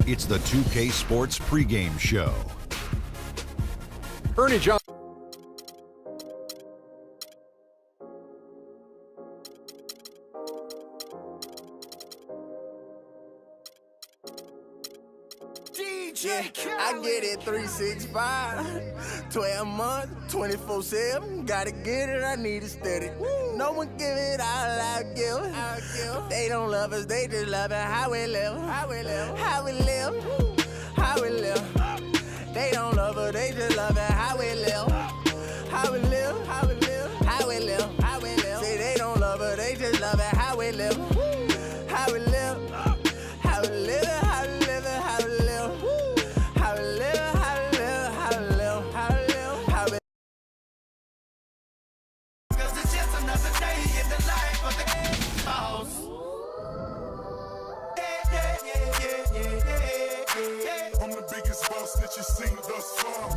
It's the 2K Sports pregame show. Ernie Johnson. I get it 365, 12 months, 24/7. Gotta get it, I need it steady. No one give it all I give. They don't love us, they just love it how we live. How we live. How we live. How we live. They don't love us, they just love it how we live. How we live. How we live. How we live. How we live. Say they don't love us, they just love it how we live. How we live. How we live. How we live. How we live. How we live. How we live. How we live. How we live. How we 'Cause it's just another day in the life of the house. I'm the biggest boss that you've seen thus far.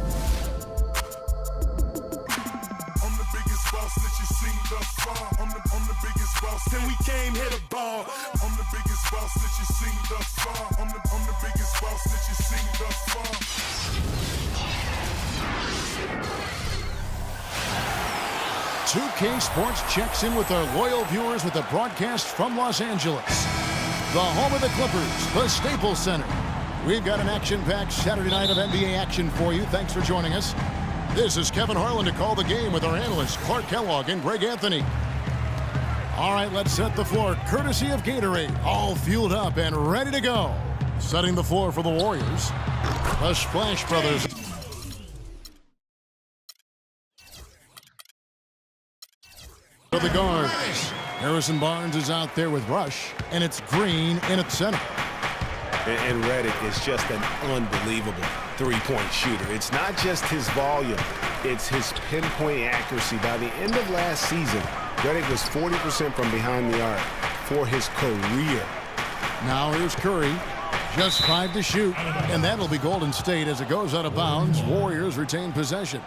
I'm the biggest boss that you've seen thus far. I'm the biggest boss. Till we came here to ball. I'm the biggest boss that you've seen thus far. I'm the biggest boss that you've seen thus far. 2K Sports checks in with our loyal viewers with a broadcast from Los Angeles, the home of the Clippers, the Staples Center. We've got an action-packed Saturday night of NBA action for you. Thanks for joining us. This is Kevin Harlan to call the game with our analysts Clark Kellogg and Greg Anthony. All right, let's set the floor courtesy of Gatorade. All fueled up and ready to go. Setting the floor for the Warriors, the Splash Brothers. For the guards, Harrison Barnes is out there with Rush, and it's Green in at center. And Redick is just an unbelievable three-point shooter. It's not just his volume, it's his pinpoint accuracy. By the end of last season, Redick was 40% from behind the arc for his career. Now here's Curry, just 5 to shoot, and that'll be Golden State as it goes out of bounds. Warriors retain possession.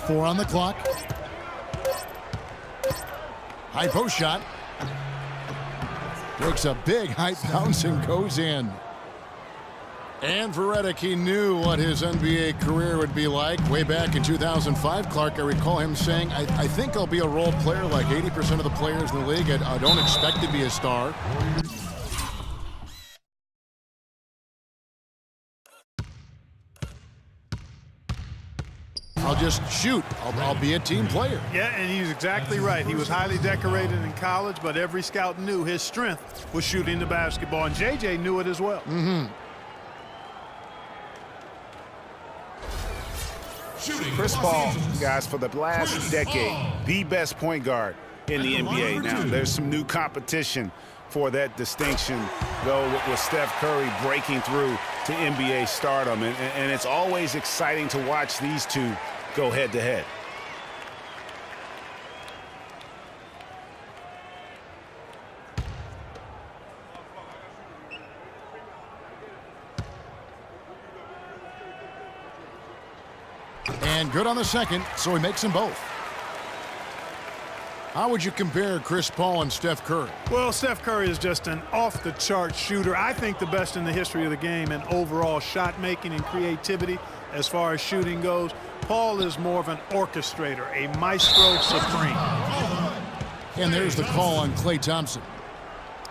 Four on the clock. High post shot. Takes a big high bounce and goes in. And for Redick, he knew what his NBA career would be like. Way back in 2005, Clark, I recall him saying, I think I'll be a role player like 80% of the players in the league. I don't expect to be a star. I'll just shoot. I'll be a team player. Yeah, and he's exactly right. He was highly decorated in college, but every scout knew his strength was shooting the basketball, and JJ knew it as well. Chris Paul, guys, for the last decade, the best point guard in the NBA. Now, there's some new competition for that distinction, though, with Steph Curry breaking through to NBA stardom. And it's always exciting to watch these two go head-to-head. And good on the second, so he makes them both. How would you compare Chris Paul and Steph Curry? Well, Steph Curry is just an off-the-chart shooter. I think the best in the history of the game in overall shot making and creativity as far as shooting goes. Paul is more of an orchestrator, a maestro supreme. And there's the call on Klay Thompson.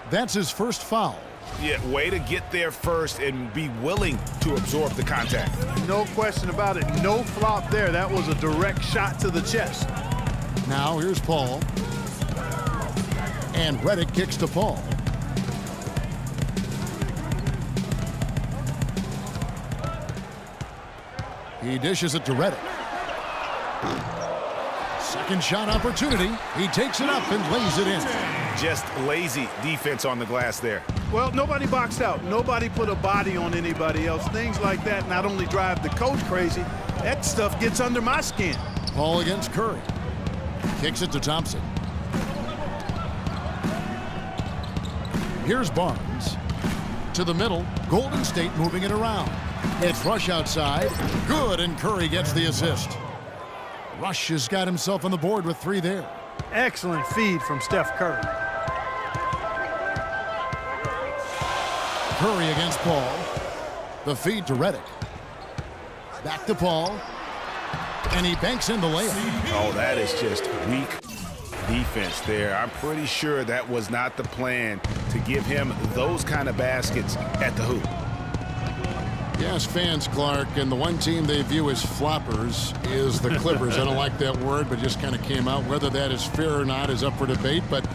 That's his first foul. Yeah, way to get there first and be willing to absorb the contact. No question about it. No flop there. That was a direct shot to the chest. Now here's Paul. And Redick kicks to Paul. He dishes it to Redick. Second shot opportunity. He takes it up and lays it in. Just lazy defense on the glass there. Well, nobody boxed out. Nobody put a body on anybody else. Things like that not only drive the coach crazy, that stuff gets under my skin. Paul against Curry. Kicks it to Thompson. Here's Barnes. to the middle. Golden State moving it around. It's Rush outside. Good, and Curry gets the assist. Rush has got himself on the board with 3 there. Excellent feed from Steph Curry. Curry against Paul. The feed to Redick. Back to Paul. And he banks in the layup. Oh, that is just weak defense there. I'm pretty sure that was not the plan to give him those kind of baskets at the hoop. Yes, fans, Clark, and the one team they view as floppers is the Clippers. I don't like that word, but just kind of came out. Whether that is fair or not is up for debate, but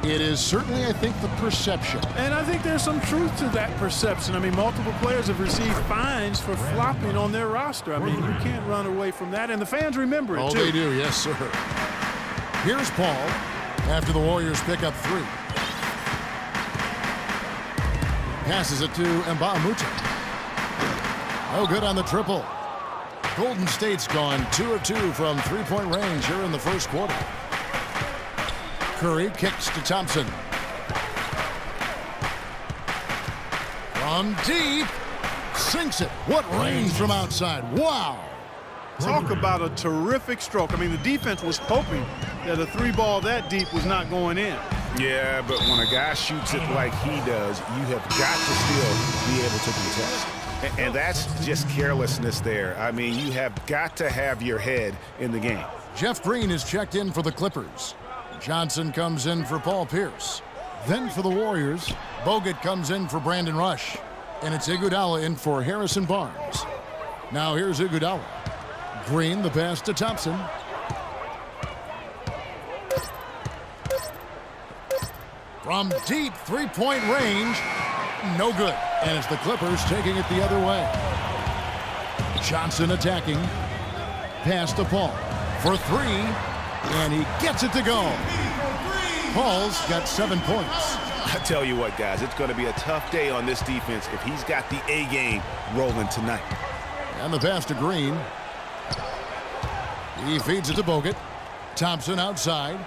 it is certainly, I think, the perception. And I think there's some truth to that perception. I mean, multiple players have received fines for flopping on their roster. I mean, you can't run away from that, and the fans remember it, Oh, too. they do, yes, sir. Here's Paul after the Warriors pick up 3. Passes it to Mbah-a-Moute. No good on the triple. Golden State's gone 2 of 2 from 3-point range here in the first quarter. Curry kicks to Thompson. From deep. Sinks it. What range from outside. Wow. Talk about a terrific stroke. I mean, the defense was hoping that a 3-ball that deep was not going in. Yeah, but when a guy shoots it like he does, you have got to still be able to contest. And that's just carelessness there. I mean, you have got to have your head in the game. Jeff Green is checked in for the Clippers. Johnson comes in for Paul Pierce. Then for the Warriors, Bogut comes in for Brandon Rush. And it's Iguodala in for Harrison Barnes. Now here's Iguodala. Green, the pass to Thompson. From deep 3-point range, no good. And it's the Clippers taking it the other way. Johnson attacking. Pass to Paul for 3. And he gets it to go. Paul's got 7 points. I tell you what, guys, it's going to be a tough day on this defense if he's got the A game rolling tonight. And the pass to Green. He feeds it to Bogut. Thompson outside.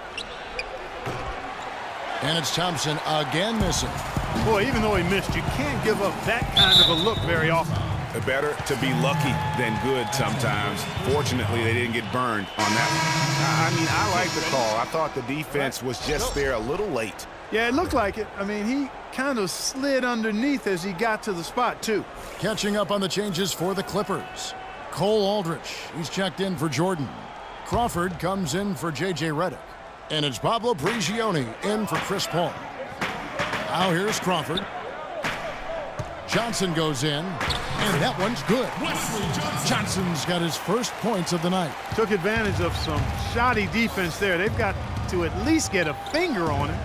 And it's Thompson again missing. Boy, even though he missed, you can't give up that kind of a look very often. Better to be lucky than good sometimes. Fortunately, they didn't get burned on that one. I mean, I like the call. I thought the defense was just there a little late. Yeah, it looked like it. I mean, he kind of slid underneath as he got to the spot, too. Catching up on the changes for the Clippers. Cole Aldrich, he's checked in for Jordan. Crawford comes in for J.J. Redick. And it's Pablo Prigioni in for Chris Paul. Now here's Crawford. Johnson goes in, and that one's good. Johnson's got his first points of the night. Took advantage of some shoddy defense there. They've got to at least get a finger on it.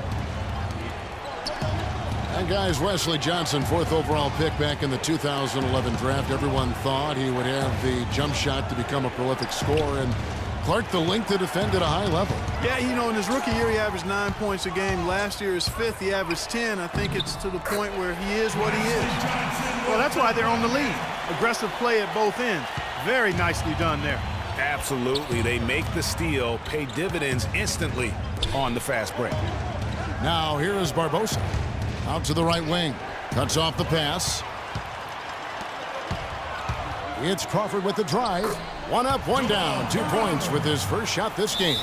And guys, Wesley Johnson, 4th overall pick back in the 2011 draft. Everyone thought he would have the jump shot to become a prolific scorer, and Clark, the length to defend at a high level. Yeah, you know, in his rookie year, he averaged 9 points a game. Last year, his 5th, he averaged 10. I think it's to the point where he is what he is. Well, that's why they're on the lead. Aggressive play at both ends. Very nicely done there. Absolutely. They make the steal, pay dividends instantly on the fast break. Now here is Barbosa. Out to the right wing. Cuts off the pass. It's Crawford with the drive. 1 up, 1 down. 2 points with his first shot this game.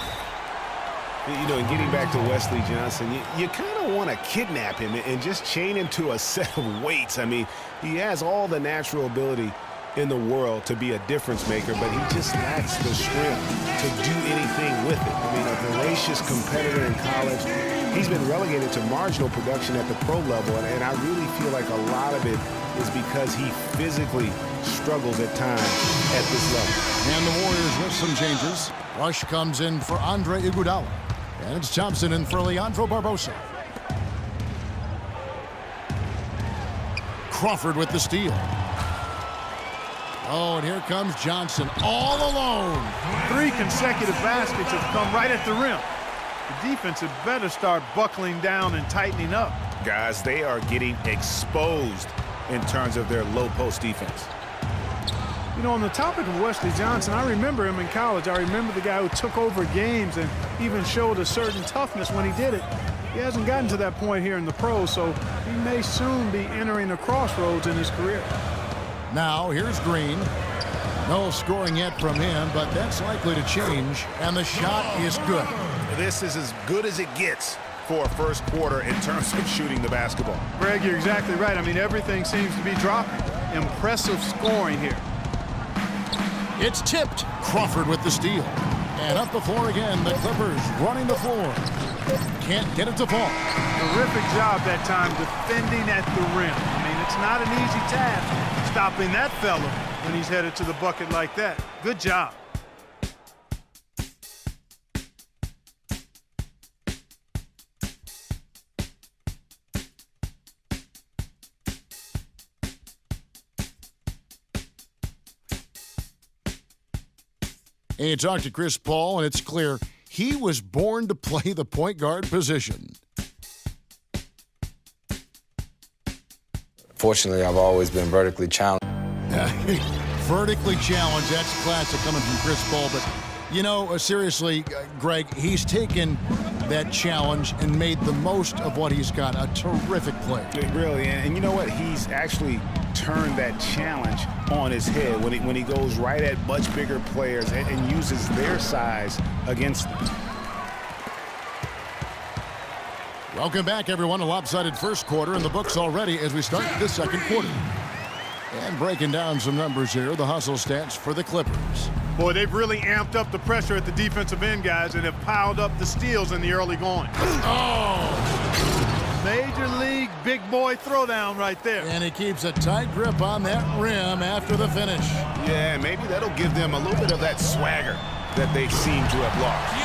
You know, and getting back to Wesley Johnson, you kind of want to kidnap him and just chain him to a set of weights. I mean, he has all the natural ability in the world to be a difference maker, but he just lacks the strength to do anything with it. I mean, a voracious competitor in college. He's been relegated to marginal production at the pro level, and I really feel like a lot of it is because he physically struggles at times at this level. And the Warriors with some changes. Rush comes in for Andre Iguodala. And it's Thompson in for Leandro Barbosa. Crawford with the steal. Oh, and here comes Johnson all alone. 3 consecutive baskets have come right at the rim. The defense had better start buckling down and tightening up. Guys, they are getting exposed in terms of their low post defense. You know, on the topic of Wesley Johnson, I remember him in college. I remember the guy who took over games and even showed a certain toughness when he did it. He hasn't gotten to that point here in the pros, so he may soon be entering a crossroads in his career. Now here's Green. No scoring yet from him, but that's likely to change, and the shot is good. This is as good as it gets for a first quarter in terms of shooting the basketball. Greg, you're exactly right. I mean, everything seems to be dropping. Impressive scoring here. It's tipped. Crawford with the steal. And up the floor again, the Clippers running the floor. Can't get it to fall. Terrific job that time defending at the rim. I mean, it's not an easy task stopping that fella when he's headed to the bucket like that. Good job. And you talk to Chris Paul, and it's clear he was born to play the point guard position. Fortunately, I've always been vertically challenged. Vertically challenged, that's classic coming from Chris Paul. But, you know, seriously, Greg, he's taken that challenge and made the most of what he's got. A terrific play. Really, and you know what? He's actually turned that challenge on his head when he goes right at much bigger players and uses their size against them. Welcome back, everyone. A lopsided first quarter in the books already as we start the second quarter. And breaking down some numbers here, the hustle stats for the Clippers. Boy, they've really amped up the pressure at the defensive end, guys, and have piled up the steals in the early going. Oh! Major league big boy throwdown right there. And he keeps a tight grip on that rim after the finish. Yeah, maybe that'll give them a little bit of that swagger that they seem to have lost.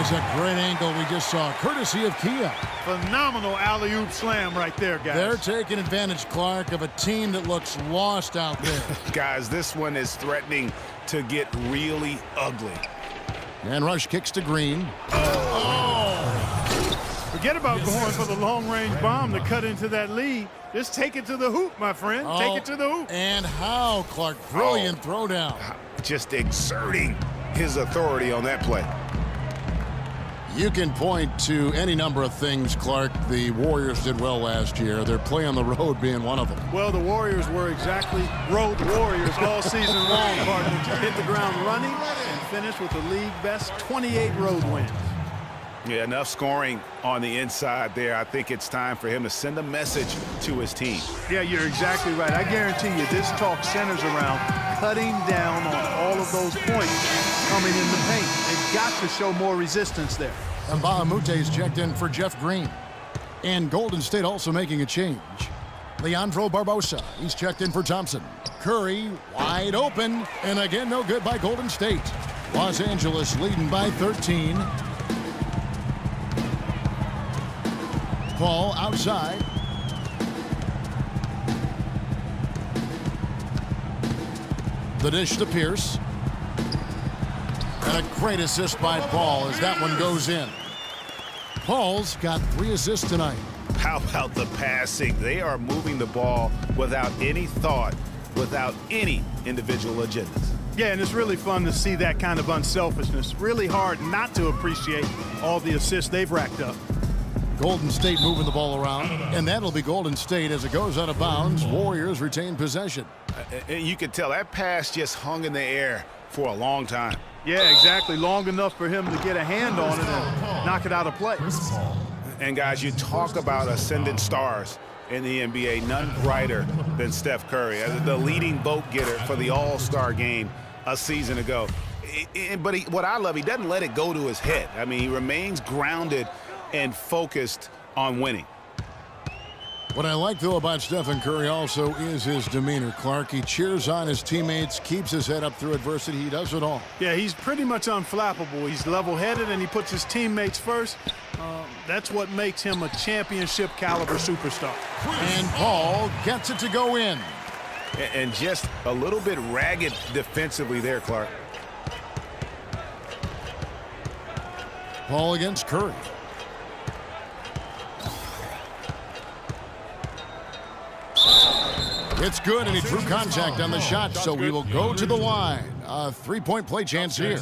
A great angle we just saw, courtesy of Kia. Phenomenal alley-oop slam right there, guys. They're taking advantage, Clark, of a team that looks lost out there. Guys, this one is threatening to get really ugly. And Rush kicks to Green. Oh! Forget about going for the long-range bomb to cut into that lead. Just take it to the hoop, my friend. Take it to the hoop. And how, Clark? Brilliant throwdown. Just exerting his authority on that play. You can point to any number of things, Clark, the Warriors did well last year. Their play on the road being one of them. Well, the Warriors were exactly road warriors all season long, partner. Hit the ground running and finish with the league best 28 road wins. Yeah, enough scoring on the inside there. I think it's time for him to send a message to his team. Yeah, you're exactly right. I guarantee you this talk centers around cutting down on all of those points coming in the paint. They've got to show more resistance there. And Bahamute's checked in for Jeff Green. And Golden State also making a change. Leandro Barbosa, he's checked in for Thompson. Curry wide open, and again no good by Golden State. Los Angeles leading by 13. Paul outside. The dish to Pierce. And a great assist by Paul as that one goes in. Paul's got 3 assists tonight. How about the passing? They are moving the ball without any thought, without any individual agendas. Yeah, and it's really fun to see that kind of unselfishness. Really hard not to appreciate all the assists they've racked up. Golden State moving the ball around, and that'll be Golden State as it goes out of bounds. Warriors retain possession. You can tell that pass just hung in the air for a long time. Yeah, exactly. Long enough for him to get a hand on it and knock it out of play. And, guys, you talk about ascendant stars in the NBA. None brighter than Steph Curry, the leading vote getter for the All-Star game a season ago. But what I love, he doesn't let it go to his head. I mean, he remains grounded and focused on winning. What I like, though, about Stephen Curry also is his demeanor, Clark. He cheers on his teammates, keeps his head up through adversity. He does it all. Yeah, he's pretty much unflappable. He's level-headed, and he puts his teammates first. That's what makes him a championship-caliber superstar. And Paul gets it to go in. And just a little bit ragged defensively there, Clark. Paul against Curry. It's good, and he drew contact on the shot, so we will go to the line. A three-point play chance here.